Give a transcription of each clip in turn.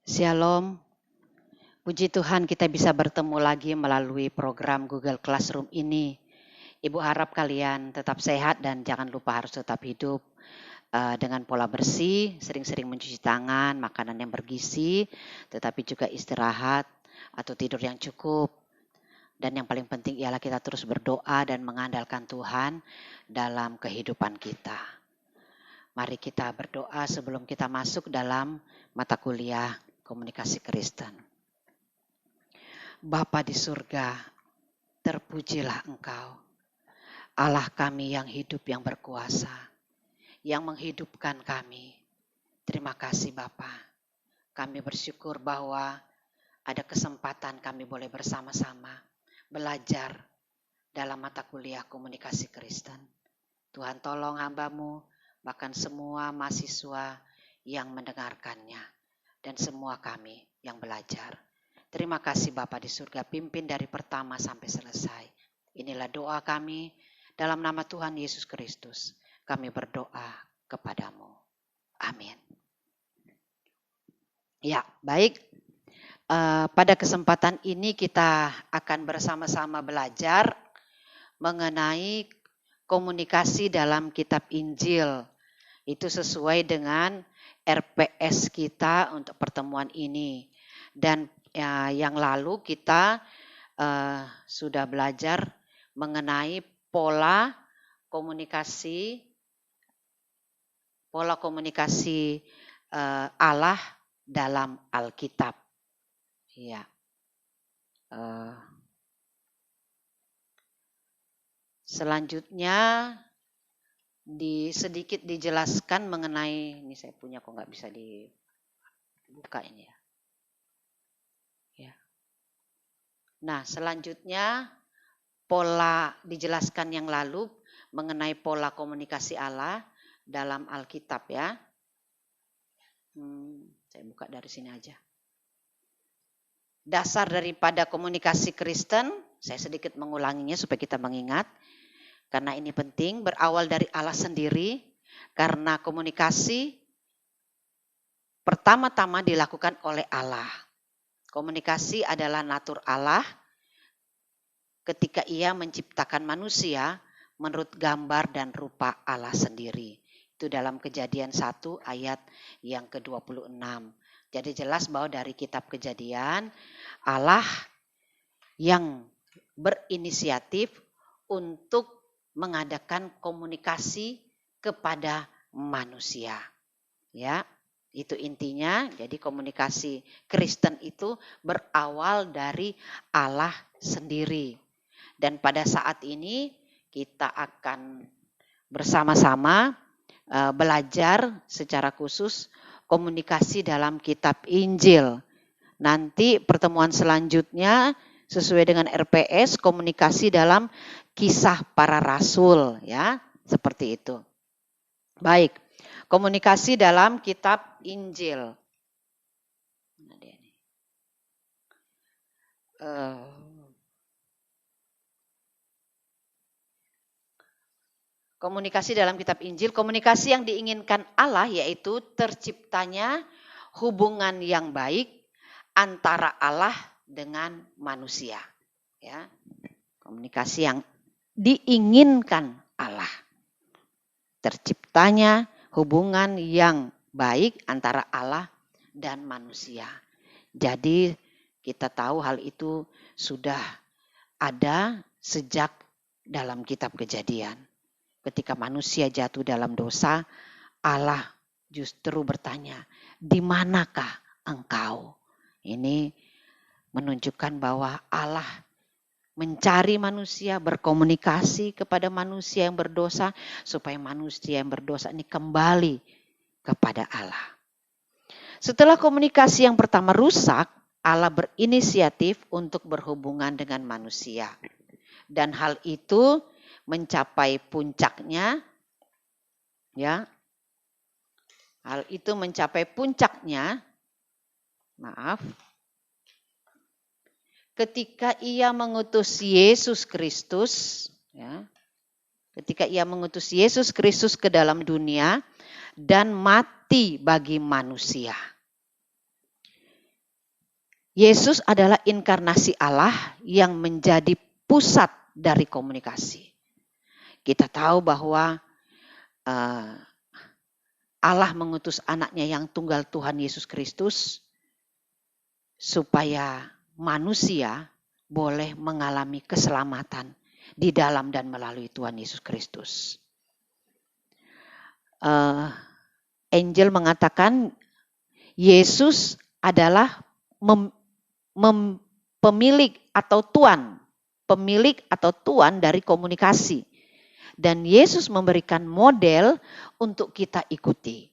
Shalom, puji Tuhan kita bisa bertemu lagi melalui program Google Classroom ini. Ibu harap kalian tetap sehat dan jangan lupa harus tetap hidup dengan pola bersih, sering-sering mencuci tangan, makanan yang bergizi, tetapi juga istirahat atau tidur yang cukup. Dan yang paling penting ialah kita terus berdoa dan mengandalkan Tuhan dalam kehidupan kita. Mari kita berdoa sebelum kita masuk dalam mata kuliah Komunikasi Kristen. Bapa di surga, terpujilah Engkau, Allah kami yang hidup yang berkuasa, yang menghidupkan kami. Terima kasih Bapa. Kami bersyukur bahwa ada kesempatan kami boleh bersama-sama belajar dalam mata kuliah Komunikasi Kristen. Tuhan tolong hamba-Mu, bahkan semua mahasiswa yang mendengarkannya, dan semua kami yang belajar. Terima kasih Bapa di surga, pimpin dari pertama sampai selesai. Inilah doa kami, dalam nama Tuhan Yesus Kristus, kami berdoa kepadamu. Amin. Ya, baik. Pada kesempatan ini kita akan bersama-sama belajar mengenai komunikasi dalam kitab Injil. Itu sesuai dengan RPS kita untuk pertemuan ini. Dan yang lalu kita sudah belajar mengenai pola komunikasi Allah dalam Alkitab. Ya. Selanjutnya sedikit dijelaskan mengenai, ini saya punya kok nggak bisa dibuka ini ya. Nah, selanjutnya dijelaskan yang lalu mengenai pola komunikasi Allah dalam Alkitab ya. Saya buka dari sini aja. Dasar daripada komunikasi Kristen, saya sedikit mengulanginya supaya kita mengingat. Karena ini penting, berawal dari Allah sendiri, karena komunikasi pertama-tama dilakukan oleh Allah. Komunikasi adalah natur Allah ketika Ia menciptakan manusia menurut gambar dan rupa Allah sendiri. Itu dalam Kejadian 1 ayat yang ke-26. Jadi jelas bahwa dari kitab Kejadian, Allah yang berinisiatif untuk mengadakan komunikasi kepada manusia. Ya. Itu intinya, jadi komunikasi Kristen itu berawal dari Allah sendiri. Dan pada saat ini kita akan bersama-sama belajar secara khusus komunikasi dalam kitab Injil. Nanti pertemuan selanjutnya sesuai dengan RPS komunikasi dalam Kisah Para Rasul ya, seperti itu. Baik. Komunikasi dalam kitab Injil. Komunikasi dalam kitab Injil, komunikasi yang diinginkan Allah yaitu terciptanya hubungan yang baik antara Allah dengan manusia. Ya. Komunikasi yang diinginkan Allah. Terciptanya hubungan yang baik antara Allah dan manusia. Jadi kita tahu hal itu sudah ada sejak dalam kitab Kejadian. Ketika manusia jatuh dalam dosa, Allah justru bertanya, di manakah engkau? Ini menunjukkan bahwa Allah mencari manusia, berkomunikasi kepada manusia yang berdosa, supaya manusia yang berdosa ini kembali kepada Allah. Setelah komunikasi yang pertama rusak, Allah berinisiatif untuk berhubungan dengan manusia. Dan hal itu mencapai puncaknya, ya. Hal itu mencapai puncaknya, ketika Ia mengutus Yesus Kristus, ya. Ketika Ia mengutus Yesus Kristus ke dalam dunia dan mati bagi manusia. Yesus adalah inkarnasi Allah yang menjadi pusat dari komunikasi. Kita tahu bahwa Allah mengutus anaknya yang tunggal Tuhan Yesus Kristus supaya manusia boleh mengalami keselamatan di dalam dan melalui Tuhan Yesus Kristus. Angel mengatakan Yesus adalah pemilik atau tuan dari komunikasi. Dan Yesus memberikan model untuk kita ikuti.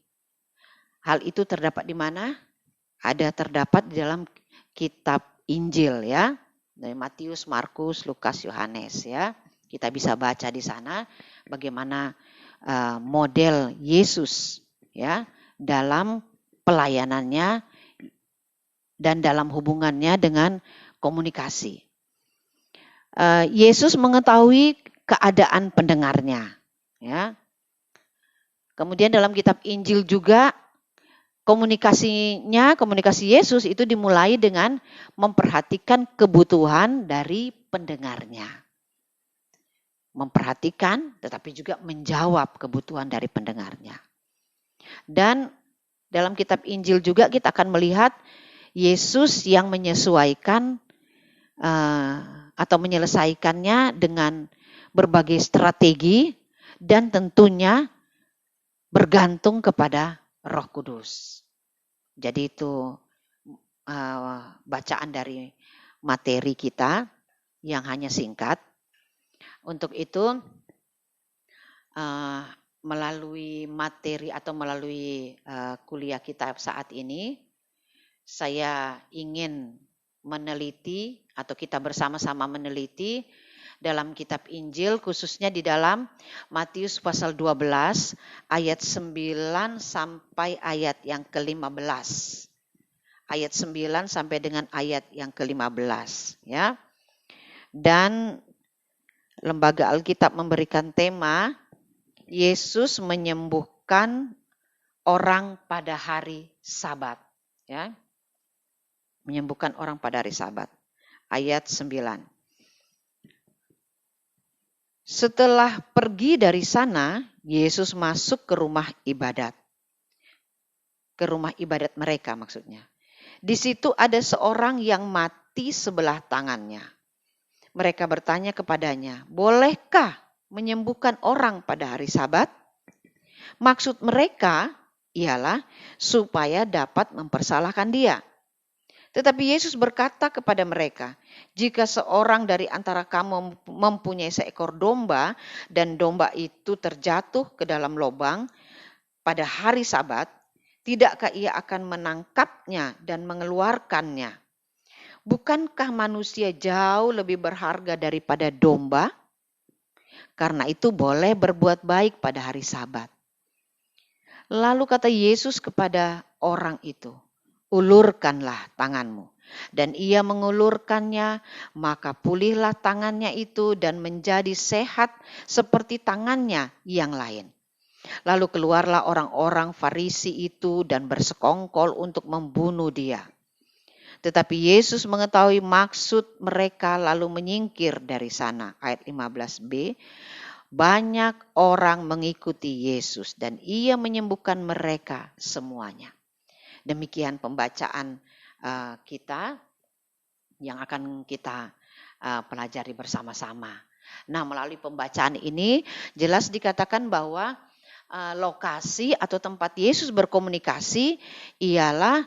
Hal itu terdapat di mana? Ada terdapat di dalam kitab Injil ya. Dari Matius, Markus, Lukas, Yohanes ya. Kita bisa baca di sana bagaimana model Yesus ya dalam pelayanannya dan dalam hubungannya dengan komunikasi. Yesus mengetahui keadaan pendengarnya ya. Kemudian dalam kitab Injil juga komunikasi Yesus itu dimulai dengan memperhatikan kebutuhan dari pendengarnya. Memperhatikan tetapi juga menjawab kebutuhan dari pendengarnya. Dan dalam kitab Injil juga kita akan melihat Yesus yang menyesuaikan atau menyelesaikannya dengan berbagai strategi dan tentunya bergantung kepada Roh Kudus. Jadi itu bacaan dari materi kita yang hanya singkat. Untuk itu melalui materi atau melalui kuliah kita saat ini, saya ingin meneliti atau kita bersama-sama meneliti dalam kitab Injil khususnya di dalam Matius pasal 12 ayat 9 sampai ayat yang ke-15. Ayat 9 sampai dengan ayat yang ke-15 ya. Dan Lembaga Alkitab memberikan tema Yesus menyembuhkan orang pada hari Sabat ya. Menyembuhkan orang pada hari Sabat. Ayat 9. Setelah pergi dari sana, Yesus masuk ke rumah ibadat. Ke rumah ibadat mereka maksudnya. Di situ ada seorang yang mati sebelah tangannya. Mereka bertanya kepadanya, bolehkah menyembuhkan orang pada hari Sabat? Maksud mereka ialah supaya dapat mempersalahkan dia. Tetapi Yesus berkata kepada mereka, jika seorang dari antara kamu mempunyai seekor domba dan domba itu terjatuh ke dalam lubang pada hari Sabat, tidakkah ia akan menangkapnya dan mengeluarkannya? Bukankah manusia jauh lebih berharga daripada domba? Karena itu boleh berbuat baik pada hari Sabat. Lalu kata Yesus kepada orang itu, ulurkanlah tanganmu. Dan ia mengulurkannya, maka pulihlah tangannya itu dan menjadi sehat seperti tangannya yang lain. Lalu keluarlah orang-orang Farisi itu dan bersekongkol untuk membunuh dia. Tetapi Yesus mengetahui maksud mereka lalu menyingkir dari sana. Ayat 15b, banyak orang mengikuti Yesus dan ia menyembuhkan mereka semuanya. Demikian pembacaan kita yang akan kita pelajari bersama-sama. Nah, melalui pembacaan ini jelas dikatakan bahwa lokasi atau tempat Yesus berkomunikasi ialah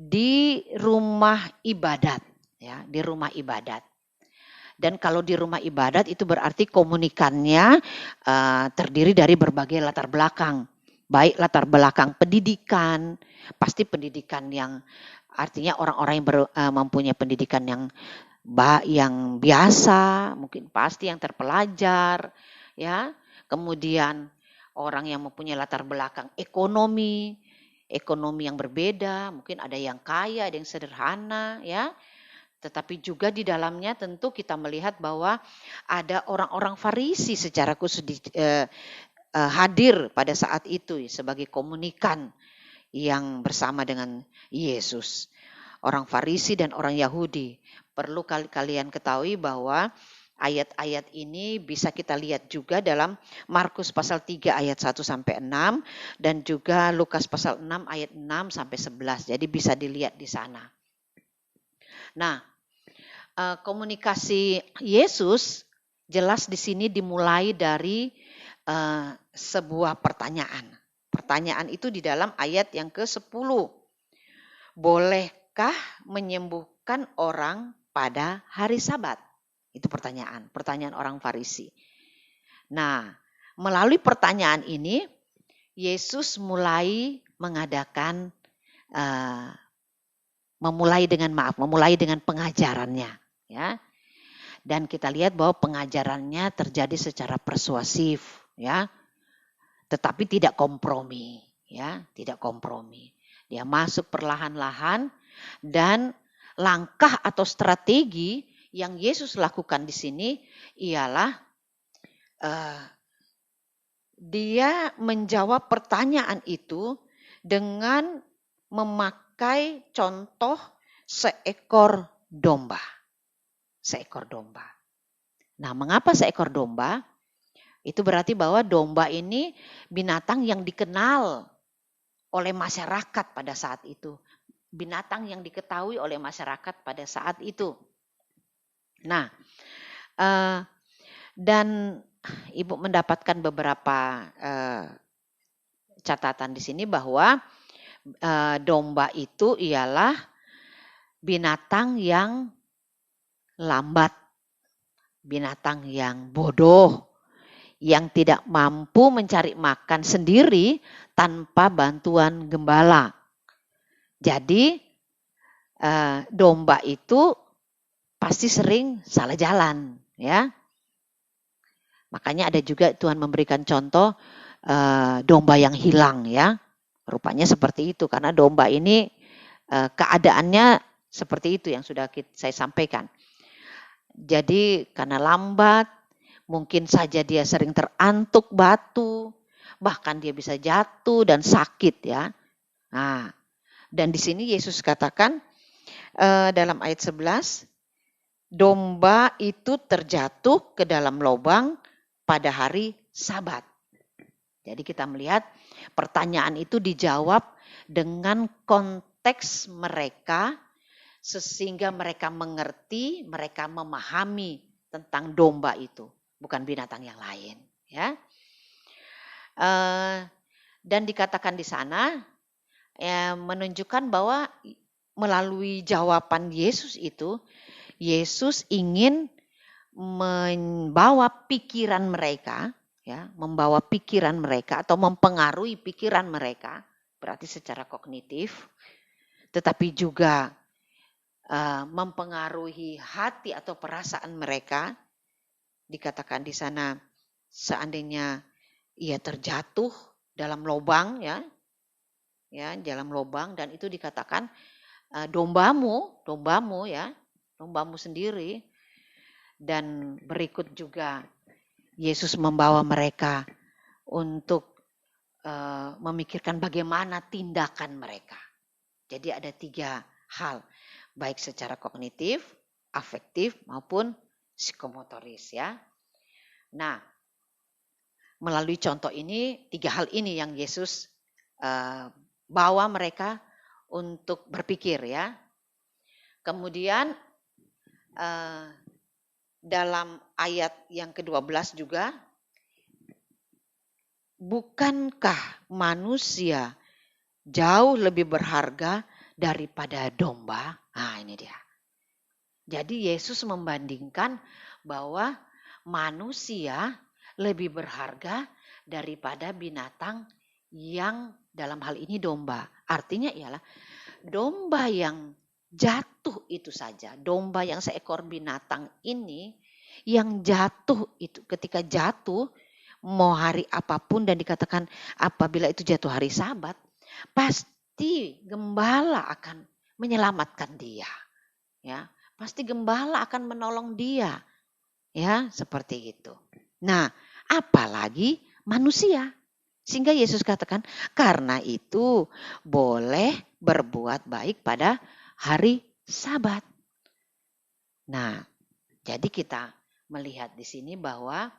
di rumah ibadat, ya, di rumah ibadat. Dan kalau di rumah ibadat itu berarti komunikannya terdiri dari berbagai latar belakang. Baik latar belakang pendidikan, pasti pendidikan yang artinya orang-orang yang mempunyai pendidikan yang biasa, mungkin pasti yang terpelajar, ya. Kemudian orang yang mempunyai latar belakang ekonomi yang berbeda, mungkin ada yang kaya, ada yang sederhana, ya. Tetapi juga di dalamnya tentu kita melihat bahwa ada orang-orang Farisi secara khusus hadir pada saat itu sebagai komunikan yang bersama dengan Yesus. orang Farisi dan orang Yahudi. Perlu kalian ketahui bahwa ayat-ayat ini bisa kita lihat juga dalam Markus pasal 3 ayat 1 sampai 6 dan juga Lukas pasal 6 ayat 6 sampai 11. Jadi bisa dilihat di sana. Nah, komunikasi Yesus jelas di sini dimulai dari sebuah pertanyaan. Pertanyaan itu di dalam ayat yang ke-10. Bolehkah menyembuhkan orang pada hari Sabat? Itu pertanyaan orang Farisi. Nah, melalui pertanyaan ini, Yesus memulai dengan pengajarannya, ya. Dan kita lihat bahwa pengajarannya terjadi secara persuasif, ya. Tetapi tidak kompromi, ya, tidak kompromi. Dia masuk perlahan-lahan dan langkah atau strategi yang Yesus lakukan di sini ialah dia menjawab pertanyaan itu dengan memakai contoh seekor domba. Seekor domba. Nah, mengapa seekor domba? Itu berarti bahwa domba ini binatang yang dikenal oleh masyarakat pada saat itu. Binatang yang diketahui oleh masyarakat pada saat itu. Nah, dan Ibu mendapatkan beberapa catatan di sini bahwa domba itu ialah binatang yang lambat, binatang yang bodoh, yang tidak mampu mencari makan sendiri tanpa bantuan gembala. Jadi domba itu pasti sering salah jalan, ya. Makanya ada juga Tuhan memberikan contoh domba yang hilang, ya. Rupanya seperti itu karena domba ini keadaannya seperti itu yang sudah saya sampaikan. Jadi karena lambat, mungkin saja dia sering terantuk batu, bahkan dia bisa jatuh dan sakit, ya. Nah, dan di sini Yesus katakan dalam ayat 11, domba itu terjatuh ke dalam lubang pada hari Sabat. Jadi kita melihat pertanyaan itu dijawab dengan konteks mereka sehingga mereka mengerti, mereka memahami tentang domba itu, bukan binatang yang lain, ya. Dan dikatakan di sana menunjukkan bahwa melalui jawaban Yesus itu, Yesus ingin membawa pikiran mereka, ya, membawa pikiran mereka atau mempengaruhi pikiran mereka, berarti secara kognitif, tetapi juga mempengaruhi hati atau perasaan mereka. Dikatakan di sana seandainya ia terjatuh dalam lubang, ya, dalam lubang, dan itu dikatakan dombamu, ya, dombamu sendiri. Dan berikut juga Yesus membawa mereka untuk memikirkan bagaimana tindakan mereka. Jadi ada 3 hal, baik secara kognitif, afektif maupun psikomotoris, ya. Nah, melalui contoh ini 3 hal ini yang Yesus bawa mereka untuk berpikir, ya. Kemudian dalam ayat yang ke-12 juga, bukankah manusia jauh lebih berharga daripada domba? Nah, ini dia. Jadi Yesus membandingkan bahwa manusia lebih berharga daripada binatang yang dalam hal ini domba. Artinya ialah domba yang jatuh itu saja, domba yang seekor binatang ini yang jatuh itu, ketika jatuh mau hari apapun dan dikatakan apabila itu jatuh hari Sabat, pasti gembala akan menyelamatkan dia, ya. Pasti gembala akan menolong dia, ya, seperti itu. Nah, apalagi manusia. Sehingga Yesus katakan, karena itu boleh berbuat baik pada hari Sabat. Nah, jadi kita melihat di sini bahwa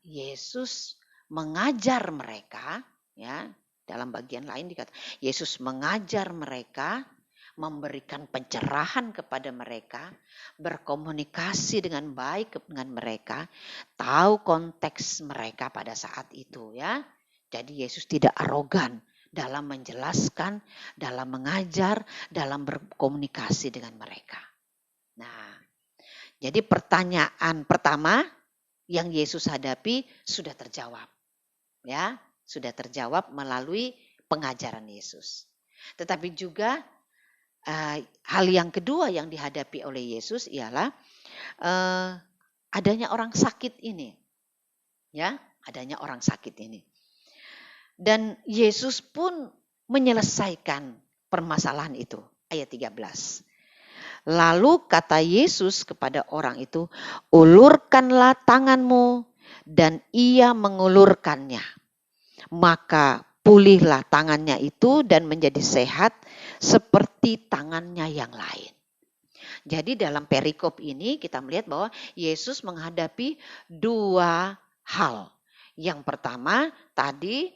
Yesus mengajar mereka, ya, dalam bagian lain dikatakan Yesus mengajar mereka, memberikan pencerahan kepada mereka, berkomunikasi dengan baik dengan mereka, tahu konteks mereka pada saat itu, ya. Jadi Yesus tidak arogan dalam menjelaskan, dalam mengajar, dalam berkomunikasi dengan mereka. Nah, jadi pertanyaan pertama yang Yesus hadapi sudah terjawab. Ya, sudah terjawab melalui pengajaran Yesus. Tetapi juga hal yang kedua yang dihadapi oleh Yesus ialah adanya orang sakit ini. Ya, adanya orang sakit ini. Dan Yesus pun menyelesaikan permasalahan itu. Ayat 13. Lalu kata Yesus kepada orang itu, ulurkanlah tanganmu, dan ia mengulurkannya. Maka pulihlah tangannya itu dan menjadi sehat seperti tangannya yang lain. Jadi dalam perikop ini kita melihat bahwa Yesus menghadapi dua hal. Yang pertama tadi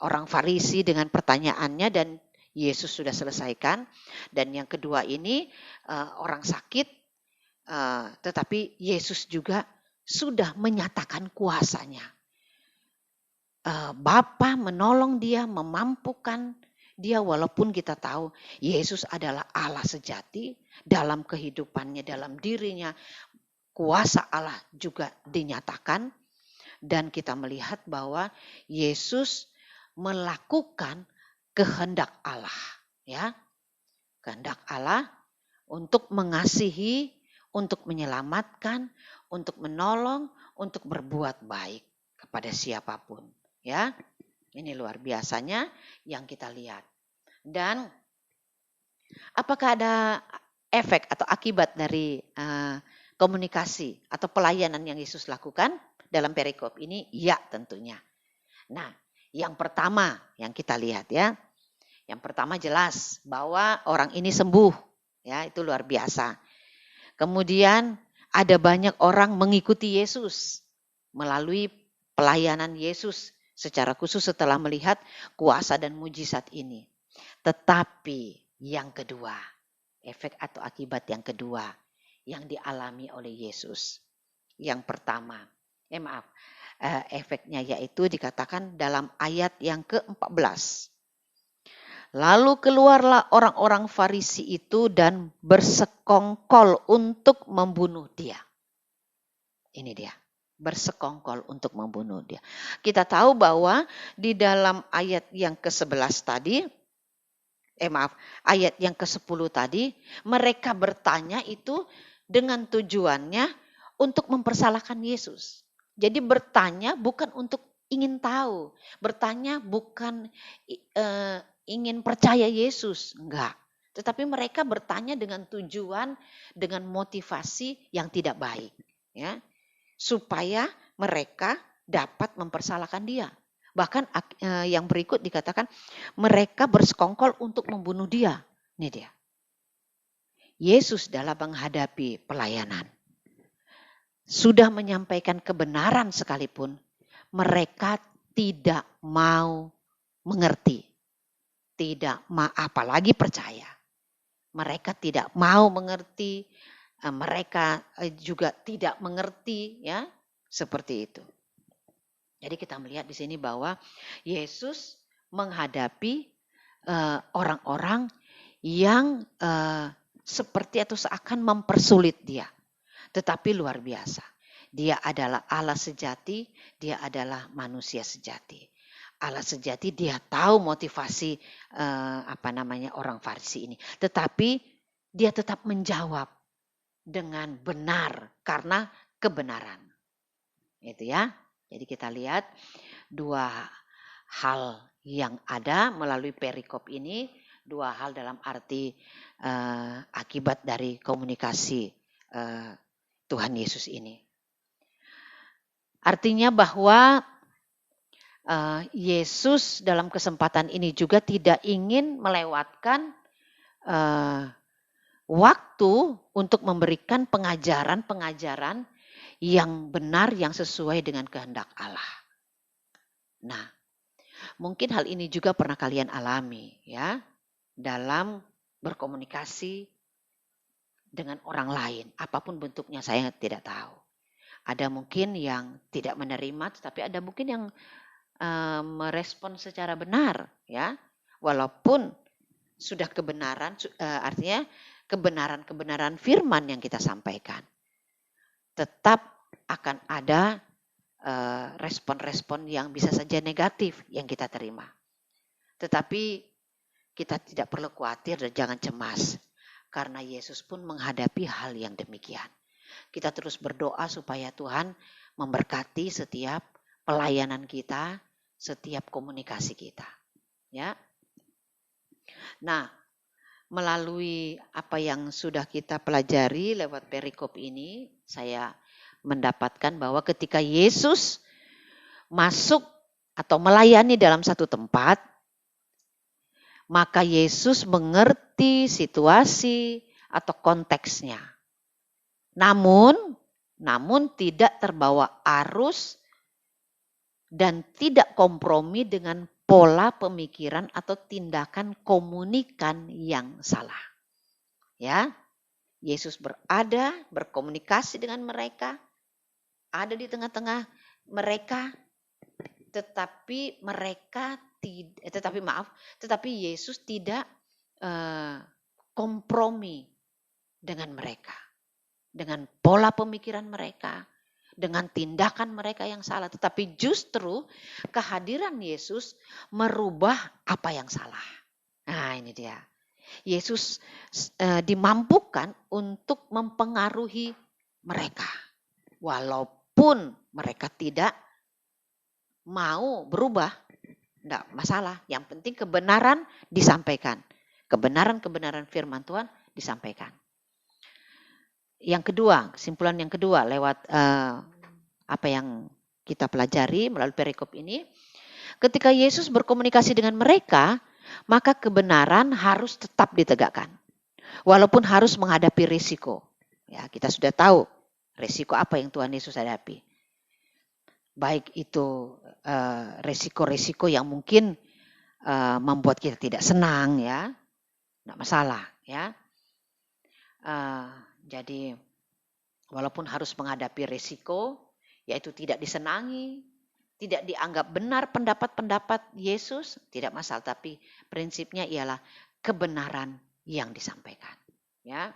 orang Farisi dengan pertanyaannya dan Yesus sudah selesaikan. Dan yang kedua ini orang sakit, tetapi Yesus juga sudah menyatakan kuasanya. Bapa menolong dia, memampukan dia, walaupun kita tahu Yesus adalah Allah sejati dalam kehidupannya, dalam dirinya. Kuasa Allah juga dinyatakan dan kita melihat bahwa Yesus melakukan kehendak Allah, ya. Kehendak Allah untuk mengasihi, untuk menyelamatkan, untuk menolong, untuk berbuat baik kepada siapapun, ya. Ini luar biasanya yang kita lihat. Dan apakah ada efek atau akibat dari komunikasi atau pelayanan yang Yesus lakukan dalam perikop ini? Ya, tentunya. Nah, yang pertama yang kita lihat, ya. Yang pertama jelas bahwa orang ini sembuh, ya, itu luar biasa. Kemudian ada banyak orang mengikuti Yesus melalui pelayanan Yesus secara khusus setelah melihat kuasa dan mujizat ini. Tetapi yang kedua, efek atau akibat yang kedua yang dialami oleh Yesus. Yang pertama, efeknya yaitu dikatakan dalam ayat yang ke-14. Lalu keluarlah orang-orang Farisi itu dan bersekongkol untuk membunuh dia. Ini dia, bersekongkol untuk membunuh dia. Kita tahu bahwa di dalam ayat yang ke-11 tadi, ayat yang ke-10 tadi, mereka bertanya itu dengan tujuannya untuk mempersalahkan Yesus. Jadi bertanya bukan untuk ingin tahu, bertanya bukan ingin percaya Yesus, enggak. Tetapi mereka bertanya dengan tujuan, dengan motivasi yang tidak baik, ya, supaya mereka dapat mempersalahkan dia. Bahkan yang berikut dikatakan mereka bersekongkol untuk membunuh dia. Ini dia. Yesus dalam menghadapi pelayanan sudah menyampaikan kebenaran sekalipun mereka tidak mau mengerti. Apalagi percaya. Mereka tidak mau mengerti, mereka juga tidak mengerti, ya, seperti itu. Jadi kita melihat di sini bahwa Yesus menghadapi orang-orang yang seperti atau seakan mempersulit dia. Tetapi luar biasa. Dia adalah Allah sejati, dia adalah manusia sejati. Allah sejati, dia tahu motivasi orang Farisi ini. Tetapi dia tetap menjawab dengan benar karena kebenaran. Itu, ya. Jadi kita lihat dua hal yang ada melalui perikop ini, dua hal dalam arti akibat dari komunikasi Tuhan Yesus ini. Artinya bahwa Yesus dalam kesempatan ini juga tidak ingin melewatkan waktu untuk memberikan pengajaran-pengajaran yang benar, yang sesuai dengan kehendak Allah. Nah, mungkin hal ini juga pernah kalian alami ya, dalam berkomunikasi dengan orang lain, apapun bentuknya saya tidak tahu. Ada mungkin yang tidak menerima, tetapi ada mungkin yang merespon secara benar ya, walaupun sudah kebenaran, artinya kebenaran-kebenaran firman yang kita sampaikan. Tetap akan ada respon-respon yang bisa saja negatif yang kita terima. Tetapi kita tidak perlu khawatir dan jangan cemas, karena Yesus pun menghadapi hal yang demikian. Kita terus berdoa supaya Tuhan memberkati setiap pelayanan kita, setiap komunikasi kita. Ya. Nah, melalui apa yang sudah kita pelajari lewat perikop ini, saya mendapatkan bahwa ketika Yesus masuk atau melayani dalam satu tempat, maka Yesus mengerti situasi atau konteksnya. Namun tidak terbawa arus dan tidak kompromi dengan pola pemikiran atau tindakan komunikan yang salah. Ya, Yesus berkomunikasi dengan mereka, ada di tengah-tengah mereka, tetapi Yesus tidak kompromi dengan mereka, dengan pola pemikiran mereka, dengan tindakan mereka yang salah, tetapi justru kehadiran Yesus merubah apa yang salah. Nah, ini dia. Yesus dimampukan untuk mempengaruhi mereka, walaupun mereka tidak mau berubah, tidak masalah. Yang penting kebenaran disampaikan, kebenaran firman Tuhan disampaikan. Yang kedua, kesimpulan yang kedua lewat apa yang kita pelajari melalui perikop ini, ketika Yesus berkomunikasi dengan mereka, maka kebenaran harus tetap ditegakkan, walaupun harus menghadapi risiko. Ya, kita sudah tahu risiko apa yang Tuhan Yesus hadapi. Baik itu risiko-risiko yang mungkin membuat kita tidak senang, ya, tidak masalah, ya. Jadi walaupun harus menghadapi risiko, yaitu tidak disenangi, tidak dianggap benar pendapat-pendapat Yesus, tidak masalah. Tapi prinsipnya ialah kebenaran yang disampaikan, ya.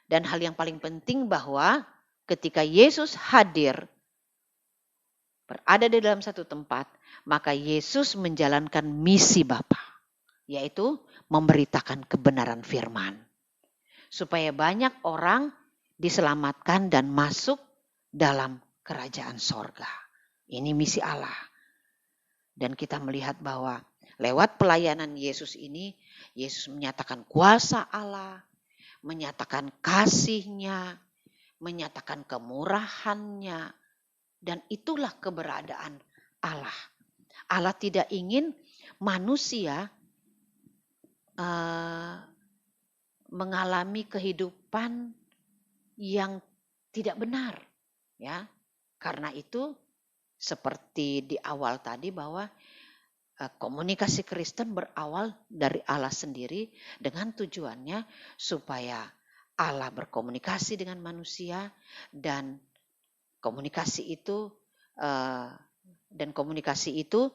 Dan hal yang paling penting bahwa ketika Yesus hadir, berada di dalam satu tempat, maka Yesus menjalankan misi Bapa, yaitu memberitakan kebenaran firman, supaya banyak orang diselamatkan dan masuk dalam kerajaan sorga. Ini misi Allah. Dan kita melihat bahwa lewat pelayanan Yesus ini, Yesus menyatakan kuasa Allah, menyatakan kasih-Nya, menyatakan kemurahan-Nya, dan itulah keberadaan Allah. Allah tidak ingin manusia mengalami kehidupan yang tidak benar, ya. Karena itu seperti di awal tadi bahwa komunikasi Kristen berawal dari Allah sendiri dengan tujuannya supaya Allah berkomunikasi dengan manusia, dan komunikasi itu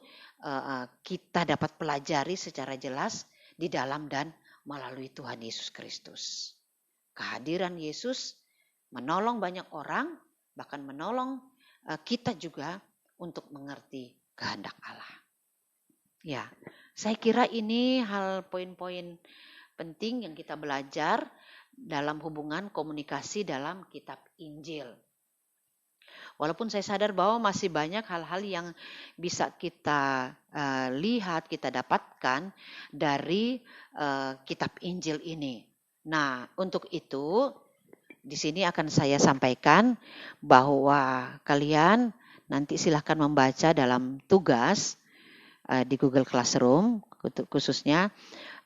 kita dapat pelajari secara jelas di dalam dan melalui Tuhan Yesus Kristus. Kehadiran Yesus menolong banyak orang, bahkan menolong kita juga untuk mengerti kehendak Allah. Ya, saya kira ini hal poin-poin penting yang kita belajar dalam hubungan komunikasi dalam kitab Injil. Walaupun saya sadar bahwa masih banyak hal-hal yang bisa kita lihat, kita dapatkan dari kitab Injil ini. Nah, untuk itu di sini akan saya sampaikan bahwa kalian nanti silahkan membaca dalam tugas di Google Classroom, khususnya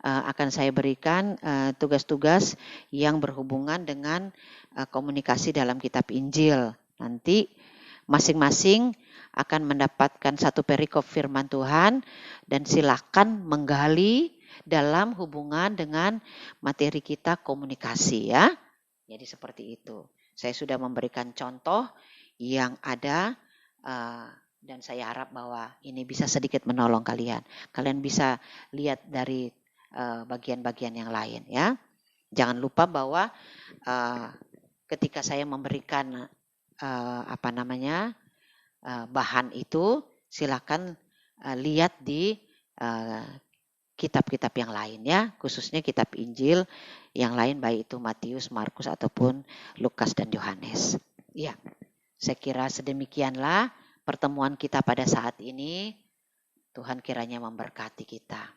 akan saya berikan tugas-tugas yang berhubungan dengan komunikasi dalam kitab Injil. Nanti masing-masing akan mendapatkan satu perikop firman Tuhan dan silakan menggali dalam hubungan dengan materi kita komunikasi ya. Jadi seperti itu. Saya sudah memberikan contoh yang ada dan saya harap bahwa ini bisa sedikit menolong kalian. Kalian bisa lihat dari bagian-bagian yang lain ya. Jangan lupa bahwa ketika saya memberikan bahan itu, silakan lihat di kitab-kitab yang lain ya, khususnya kitab Injil yang lain baik itu Matius, Markus ataupun Lukas dan Yohanes. Ya, saya kira sedemikianlah pertemuan kita pada saat ini. Tuhan kiranya memberkati kita.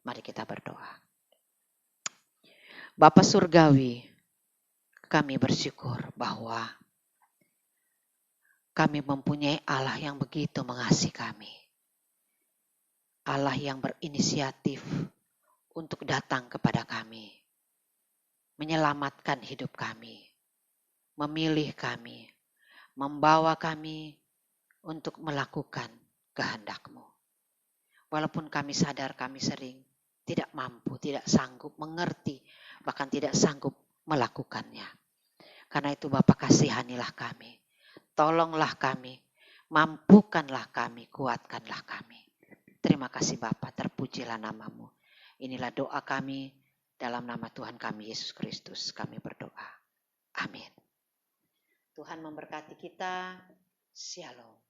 Mari kita berdoa. Bapa Surgawi, kami bersyukur bahwa kami mempunyai Allah yang begitu mengasihi kami. Allah yang berinisiatif untuk datang kepada kami, menyelamatkan hidup kami, memilih kami, membawa kami untuk melakukan kehendak-Mu. Walaupun kami sadar kami sering tidak mampu, tidak sanggup mengerti, bahkan tidak sanggup melakukannya. Karena itu Bapa kasihanilah kami, tolonglah kami, mampukanlah kami, kuatkanlah kami. Terima kasih Bapa, terpujilah nama-Mu. Inilah doa kami dalam nama Tuhan kami Yesus Kristus kami berdoa. Amin. Tuhan memberkati kita. Shalom.